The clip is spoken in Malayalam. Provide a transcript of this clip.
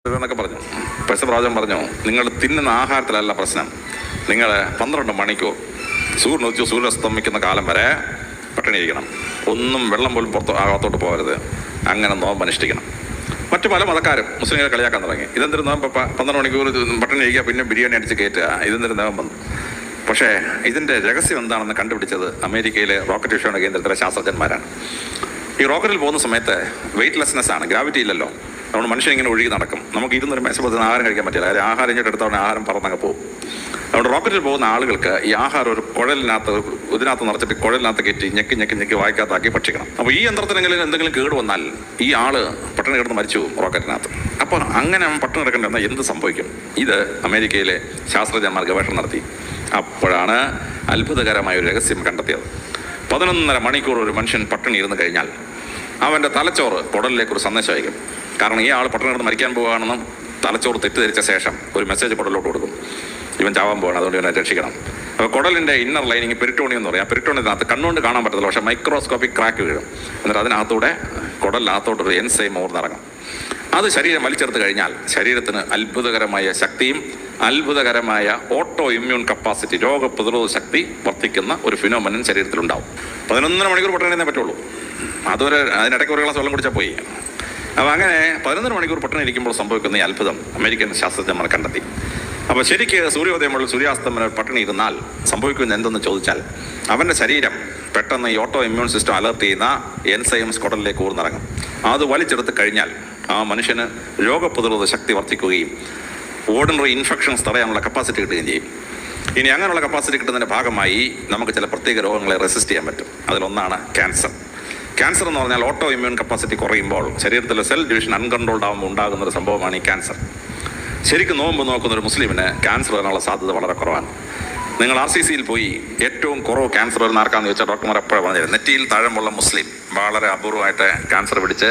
എന്നൊക്കെ പറഞ്ഞു. പ്രവാചകൻ പറഞ്ഞു, നിങ്ങൾ തിന്നുന്ന ആഹാരത്തിലല്ല പ്രശ്നം, നിങ്ങൾ 12 മണിക്കൂർ സൂര്യൻ സൂര്യസ്തമിക്കുന്ന കാലം വരെ പട്ടിണി ഇരിക്കണം. ഒന്നും വെള്ളം പോലും അകത്തോട്ട് പോകരുത്. അങ്ങനെ നോമ്പ് അനുഷ്ഠിക്കണം. മറ്റു പല മതക്കാരും മുസ്ലിങ്ങളെ കളിയാക്കാൻ തുടങ്ങി. ഇതെന്തൊരു നോമ്പ്, 12 മണിക്കൂർ പട്ടിണി ഇരിക്കുക, പിന്നെ ബിരിയാണി അടിച്ച് കയറ്റുക, ഇതെന്തൊരു നോമ്പ്. പക്ഷേ ഇതിൻ്റെ രഹസ്യം എന്താണെന്ന് കണ്ടുപിടിച്ചത് അമേരിക്കയിലെ റോക്കറ്റ് വിക്ഷേപണ കേന്ദ്രത്തിലെ ശാസ്ത്രജ്ഞന്മാരാണ്. ഈ റോക്കറ്റിൽ പോകുന്ന സമയത്ത് വെയിറ്റ്ലെസ്നെസ് ആണ്, ഗ്രാവിറ്റി ഇല്ലല്ലോ. നമ്മൾ മനുഷ്യൻ ഇങ്ങനെ ഒഴുകി നടക്കും. നമുക്ക് ഇരുന്നൊരു മേശപ്പുറത്ത് ആഹാരം കഴിക്കാൻ പറ്റില്ല. കാര്യം ആഹാരം ഇങ്ങോട്ട് എടുത്തവണ ആഹാരം പറന്നങ്ങ് പോകും. അതുകൊണ്ട് റോക്കറ്റിൽ പോകുന്ന ആളുകൾക്ക് ഈ ആഹാരം ഒരു കുഴലിനകത്ത് ഇതിനകത്ത് നിറച്ചിട്ട് കുഴലിനകത്ത് കയറ്റി ഞെക്കി വായിക്കകത്താക്കി ഭക്ഷിക്കണം. അപ്പോൾ ഈ യന്ത്രത്തിനെങ്കിലും എന്തെങ്കിലും കേട് വന്നാൽ ഈ ആള് പട്ടിണി കിടന്ന് മരിച്ചു പോകും റോക്കറ്റിനകത്ത്. അപ്പോൾ അങ്ങനെ പട്ടിണി കിടക്കേണ്ട എന്ത് സംഭവിക്കും? ഇത് അമേരിക്കയിലെ ശാസ്ത്രജ്ഞന്മാർ ഗവേഷണം നടത്തി. അപ്പോഴാണ് അത്ഭുതകരമായ ഒരു രഹസ്യം കണ്ടെത്തിയത്. 11.5 മണിക്കൂർ ഒരു മനുഷ്യൻ പട്ടിണി ഇരുന്ന് കഴിഞ്ഞാൽ അവൻ്റെ തലച്ചോറ് കുടലിലേക്ക് ഒരു സന്ദേശം അയക്കും. കാരണം ഈ ആൾ പട്ടിണി കിടന്ന് മരിക്കാൻ പോകുകയാണെന്നും തലച്ചോറ് തെറ്റിദ്ധരിച്ച ശേഷം ഒരു മെസ്സേജ് കുടലിലോട്ട് കൊടുക്കും, ഇവൻ ചാവാൻ പോവാണ്, അതുകൊണ്ട് ഇവനെ രക്ഷിക്കണം. അപ്പോൾ കുടലിൻ്റെ ഇന്നർ ലൈനിങ് പെരിറ്റോണിയം എന്ന് പറയും. ആ പെരിറ്റോണിയത്തിനകത്ത് കണ്ണുകൊണ്ട് കാണാൻ പറ്റത്തില്ല, പക്ഷേ മൈക്രോസ്കോപ്പിക് ക്രാക്ക് വീഴും. എന്നിട്ട് അതിനകത്തൂടെ കുടലിനകത്തോട്ടൊരു എൻസൈം ഓർന്നിറങ്ങും. അത് ശരീരം വലിച്ചെടുത്ത് കഴിഞ്ഞാൽ ശരീരത്തിന് അത്ഭുതകരമായ ശക്തിയും അത്ഭുതകരമായ ഓട്ടോ ഇമ്മ്യൂൺ കപ്പാസിറ്റി, രോഗപ്രതിരോധ ശക്തി വർദ്ധിക്കുന്ന ഒരു ഫിനോമിനൻ ശരീരത്തിലുണ്ടാവും. 11 മണിക്കൂർ പട്ടിണി പറ്റുള്ളൂ. അതിനിടയ്ക്ക് ഒരു ഗ്ലാസ് വെള്ളം കുടിച്ചാൽ പോയി. അപ്പോൾ അങ്ങനെ 11 മണിക്കൂർ പട്ടിണി ഇരിക്കുമ്പോൾ സംഭവിക്കുന്ന ഈ അത്ഭുതം അമേരിക്കൻ ശാസ്ത്രജ്ഞന്മാർ കണ്ടെത്തി. അപ്പോൾ ശരിക്ക് സൂര്യോദയം മുതൽ സൂര്യാസ്തമനം പട്ടിണി ഇരുന്നാൽ സംഭവിക്കുന്നത് എന്തെന്ന് ചോദിച്ചാൽ, അവൻ്റെ ശരീരം പെട്ടെന്ന് ഈ ഓട്ടോ ഇമ്മ്യൂൺ സിസ്റ്റം അലർട്ട് ചെയ്യുന്ന എൻസൈംസ് കുടലിലേക്ക് ഊർന്നിറങ്ങും. അത് വലിച്ചെടുത്ത് കഴിഞ്ഞാൽ ആ മനുഷ്യന് രോഗപ്രതിരോധ ശക്തി വർദ്ധിക്കുകയും ഓർഡിനറി ഇൻഫെക്ഷൻസ് തടയാനുള്ള കപ്പാസിറ്റി കിട്ടുകയും ചെയ്യും. ഇനി അങ്ങനെയുള്ള കപ്പാസിറ്റി കിട്ടുന്നതിൻ്റെ ഭാഗമായി നമുക്ക് ചില പ്രത്യേക രോഗങ്ങളെ റെസിസ്റ്റ് ചെയ്യാൻ പറ്റും. അതിലൊന്നാണ് ക്യാൻസർ. ക്യാൻസർ എന്ന് പറഞ്ഞാൽ ഓട്ടോ ഇമ്മ്യൂൺ കപ്പാസിറ്റി കുറയുമ്പോൾ ശരീരത്തിലെ സെൽ ഡിവിഷൻ അൺകൺട്രോൾഡ് ആകുമ്പോൾ ഉണ്ടാകുന്നൊരു സംഭവമാണ് ഈ ക്യാൻസർ. ശരിക്കും നോമ്പ് നോക്കുന്നൊരു മുസ്ലിമിന് ക്യാൻസർ വരാനുള്ള സാധ്യത വളരെ കുറവാണ്. നിങ്ങൾ RCCയിൽ പോയി ഏറ്റവും കുറവ് ക്യാൻസർ വരുന്ന ആർക്കാന്ന് ചോദിച്ചാൽ ഡോക്ടർമാർ എപ്പോഴും പറഞ്ഞത് നെറ്റിയിൽ താഴമുള്ള മുസ്ലിം വളരെ അപൂർവമായിട്ട് ക്യാൻസർ പിടിച്ച്